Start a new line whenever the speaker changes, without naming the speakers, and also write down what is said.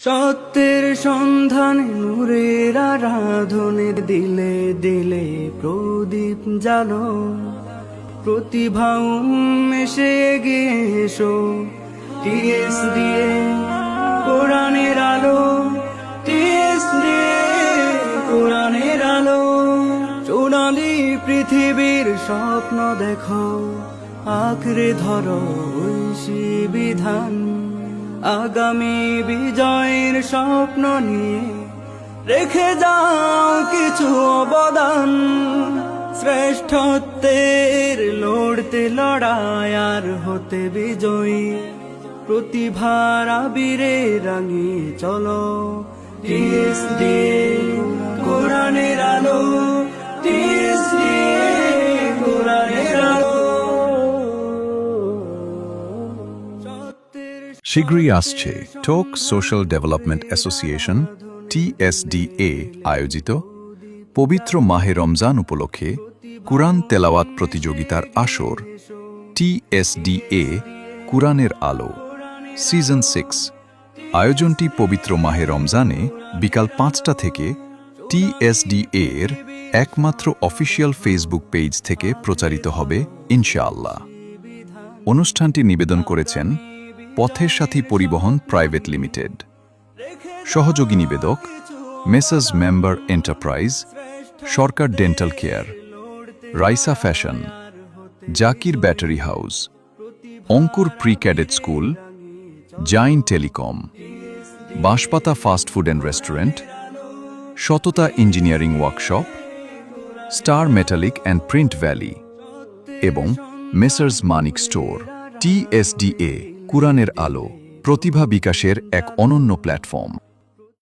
সত্যের সন্ধানে নূরের আরাধনের দিলে দিলে প্রদীপ জালো। প্রতিভা উন্মেষে এগিয়ে এসো, টিএস দিয়ে কোরআনের আলো, টিএস দিয়ে কোরআনের আলো। সোনালী পৃথিবীর স্বপ্ন দেখো, আঁকড়ে ধরো ঐশী বিধান। আগামী বিজয়ের স্বপ্ন নিয়ে রেখে যাও কিছু অবদান। শ্রেষ্ঠত্বের লড়তে লড়াই আর হতে বিজয়ী, প্রতিভার আবিরে রাঙিয়ে চলো। টিএস দিয়ে কোরআনের আলো, টিএস দিয়ে কোরআনের আলো।
শীঘ্রই আসছে টোক সোশ্যাল ডেভেলপমেন্ট অ্যাসোসিয়েশন TSDA আয়োজিত পবিত্র মাহে রমজান উপলক্ষে কুরআন তেলাওয়াত প্রতিযোগিতার আসর TSDA কুরআনের আলো সিজন 6। আয়োজনটি পবিত্র মাহে রমজানে বিকাল 5টা থেকে TSDA এর একমাত্র অফিসিয়াল ফেসবুক পেজ থেকে প্রচারিত হবে ইনশাআল্লাহ। অনুষ্ঠানটি নিবেদন করেছেন পথের সাথী পরিবহন প্রাইভেট লিমিটেড। সহযোগী নিবেদক messrs member enterprise, Sarkar dental care, Raisa fashion, Zakir battery house, Ankur pre cadet school, Zain telecom, Banshpata fast food and restaurant, Sotota engineering workshop, star metallic and print valley এবং মেসার্স মানিক স্টোর। TSDA কুরআনের আলো প্রতিভা বিকাশের এক অনন্য প্ল্যাটফর্ম।